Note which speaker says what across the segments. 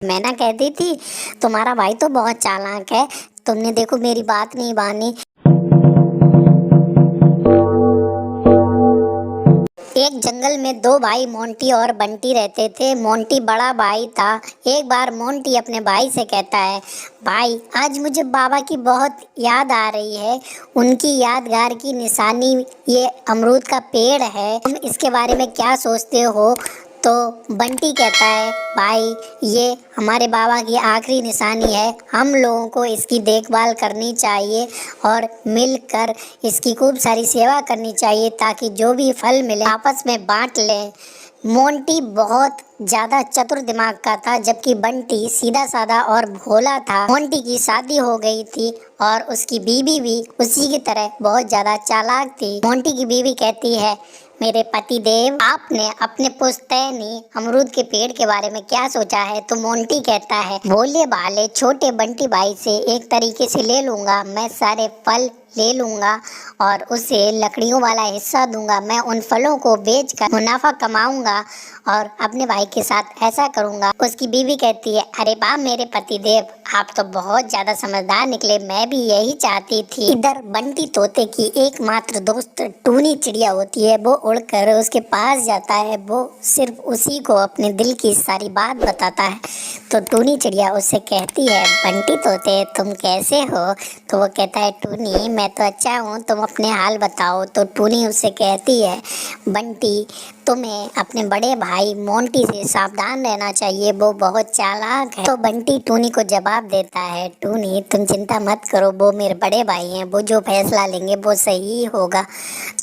Speaker 1: मैना कहती थी तुम्हारा भाई तो बहुत चालाक है, तुमने देखो मेरी बात नहीं मानी। एक जंगल में दो भाई मोंटी और बंटी रहते थे। मोंटी बड़ा भाई था। एक बार मोंटी अपने भाई से कहता है, भाई आज मुझे बाबा की बहुत याद आ रही है। उनकी यादगार की निशानी ये अमरूद का पेड़ है, तुम इसके बारे में क्या सोचते हो? तो बंटी कहता है, भाई ये हमारे बाबा की आखिरी निशानी है, हम लोगों को इसकी देखभाल करनी चाहिए और मिलकर इसकी खूब सारी सेवा करनी चाहिए ताकि जो भी फल मिले आपस में बांट लें। मोंटी बहुत ज्यादा चतुर दिमाग का था, जबकि बंटी सीधा साधा और भोला था। मोंटी की शादी हो गई थी और उसकी बीवी भी उसी की तरह बहुत ज्यादा चालाक थी। मोंटी की बीवी कहती है, मेरे पति देव, आपने अपने पुश्तैनी अमरूद के पेड़ के बारे में क्या सोचा है? तो मोंटी कहता है, भोले भाले छोटे बंटी भाई से एक तरीके से ले लूंगा, मैं सारे फल ले लूंगा और उसे लकड़ियों वाला हिस्सा दूंगा। मैं उन फलों को बेचकर मुनाफा कमाऊंगा और अपने भाई के साथ ऐसा करूंगा। उसकी बीवी कहती है, अरे वाह मेरे पति देव, आप तो बहुत ज्यादा समझदार निकले, मैं भी यही चाहती थी। इधर बंटी तोते की एकमात्र दोस्त टूनी चिड़िया होती है। वो उड़कर उसके पास जाता है, वो सिर्फ उसी को अपने दिल की सारी बात बताता है। तो टूनी चिड़िया उससे कहती है, बंटी तोते तुम कैसे हो? तो वो कहता है, टूनी मैं तो अच्छा हूँ, तुम अपने हाल बताओ। तो टूनी उससे कहती है, बंटी तुम्हें अपने बड़े भाई मोंटी से सावधान रहना चाहिए, वो बहुत चालाक है। तो बंटी टूनी को जवाब देता है, टूनी तुम चिंता मत करो, वो मेरे बड़े भाई हैं, वो जो फैसला लेंगे वो सही होगा।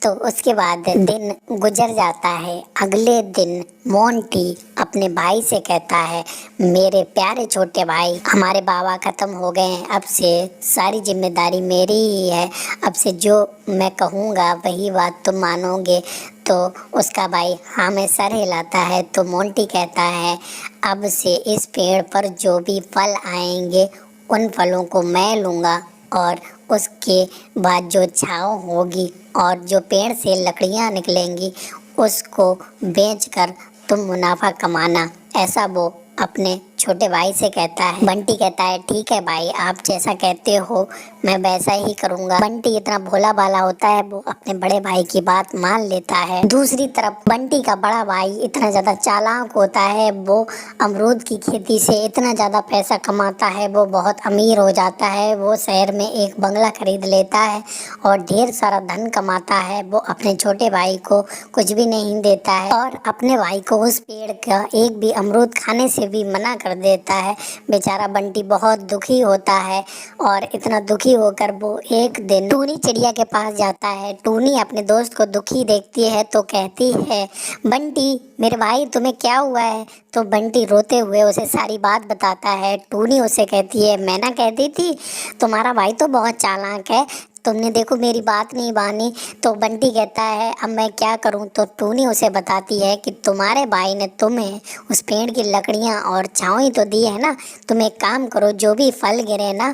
Speaker 1: तो उसके बाद दिन गुजर जाता है। अगले दिन मोंटी अपने भाई से कहता है, मेरे प्यारे छोटे भाई, हमारे बाबा खत्म हो गए हैं, अब से सारी जिम्मेदारी मेरी ही है, अब से जो मैं कहूँगा वही बात तुम मानोगे। तो उसका भाई हाँ में सर हिलाता है। तो मोंटी कहता है, अब से इस पेड़ पर जो भी फल आएंगे उन फलों को मैं लूँगा और उसके बाद जो छाँव होगी और जो पेड़ से लकड़ियाँ निकलेंगी उसको बेचकर तुम मुनाफा कमाना, ऐसा वो अपने छोटे भाई से कहता है। बंटी कहता है, ठीक है भाई, आप जैसा कहते हो मैं वैसा ही करूँगा। बंटी इतना भोला भाला होता है, वो अपने बड़े भाई की बात मान लेता है। दूसरी तरफ बंटी का बड़ा भाई इतना ज़्यादा चालाक होता है, वो अमरूद की खेती से इतना ज़्यादा पैसा कमाता है, वो बहुत अमीर हो जाता है। वो शहर में एक बंगला खरीद लेता है और ढेर सारा धन कमाता है। वो अपने छोटे भाई को कुछ भी नहीं देता है और अपने भाई को उस पेड़ का एक भी अमरूद खाने से भी मना कर देता है। बेचारा बंटी बहुत दुखी होता है और इतना दुखी होकर वो एक दिन टूनी चिड़िया के पास जाता है। टूनी अपने दोस्त को दुखी देखती है तो कहती है, बंटी मेरे भाई तुम्हें क्या हुआ है? तो बंटी रोते हुए उसे सारी बात बताता है। टूनी उसे कहती है, मैना कहती थी तुम्हारा भाई तो बहुत चालाक है, तुमने देखो मेरी बात नहीं मानी। तो बंटी कहता है, अब मैं क्या करूं? तो टूनी उसे बताती है कि तुम्हारे भाई ने तुम्हें उस पेड़ की लकड़ियां और छाँव ही तो दी है ना, तुम एक काम करो, जो भी फल गिरे ना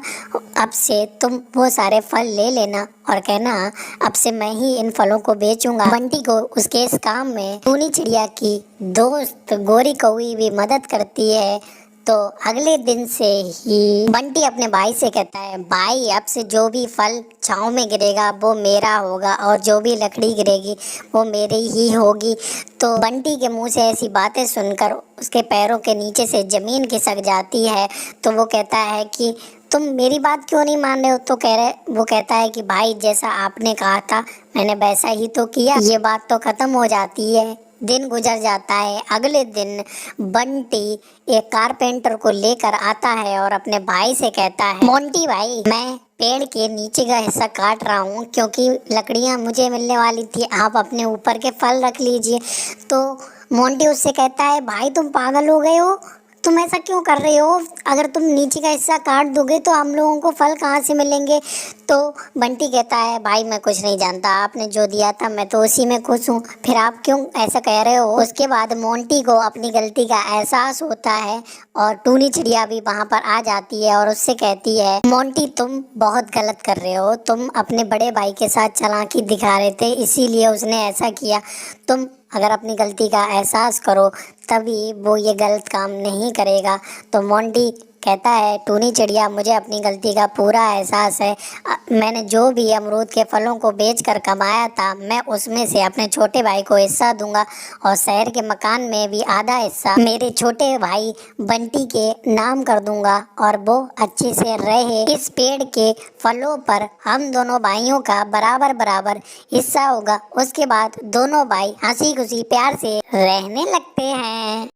Speaker 1: अब से तुम वो सारे फल ले लेना और कहना अब से मैं ही इन फलों को बेचूंगा। बंटी को उसके इस काम में टूनी चिड़िया की दोस्त गोरी कौवी भी मदद करती है। तो अगले दिन से ही बंटी अपने भाई से कहता है, भाई अब से जो भी फल छाँव में गिरेगा वो मेरा होगा और जो भी लकड़ी गिरेगी वो मेरी ही होगी। तो बंटी के मुंह से ऐसी बातें सुनकर उसके पैरों के नीचे से ज़मीन खिसक जाती है। तो वो कहता है कि तुम मेरी बात क्यों नहीं मान रहे हो? तो वो कहता है कि भाई जैसा आपने कहा था मैंने वैसा ही तो किया, ये बात तो ख़त्म हो जाती है। दिन गुजर जाता है। अगले दिन बंटी एक कारपेंटर को लेकर आता है और अपने भाई से कहता है, मोंटी भाई मैं पेड़ के नीचे का हिस्सा काट रहा हूँ क्योंकि लकड़ियाँ मुझे मिलने वाली थी, आप अपने ऊपर के फल रख लीजिए। तो मोंटी उससे कहता है, भाई तुम पागल हो गए हो, तुम ऐसा क्यों कर रहे हो? अगर तुम नीचे का हिस्सा काट दोगे तो हम लोगों को फल कहाँ से मिलेंगे? तो बंटी कहता है, भाई मैं कुछ नहीं जानता, आपने जो दिया था मैं तो उसी में खुश हूँ, फिर आप क्यों ऐसा कह रहे हो? उसके बाद मोंटी को अपनी गलती का एहसास होता है और टूनी चिड़िया भी वहाँ पर आ जाती है और उससे कहती है, मोंटी तुम बहुत गलत कर रहे हो, तुम अपने बड़े भाई के साथ चालाकी दिखा रहे थे इसीलिए उसने ऐसा किया, तुम अगर अपनी गलती का एहसास करो तभी वो ये गलत काम नहीं करेगा। तो मोंटी कहता है, टूनी चिड़िया, मुझे अपनी गलती का पूरा एहसास है। मैंने जो भी अमरूद के फलों को बेचकर कमाया था, मैं उसमें से अपने छोटे भाई को हिस्सा दूंगा और शहर के मकान में भी आधा हिस्सा मेरे छोटे भाई बंटी के नाम कर दूंगा और वो अच्छे से रहे। इस पेड़ के फलों पर हम दोनों भाइयों का बराबर बराबर हिस्सा होगा। उसके बाद दोनों भाई हंसी खुशी प्यार से रहने लगते हैं।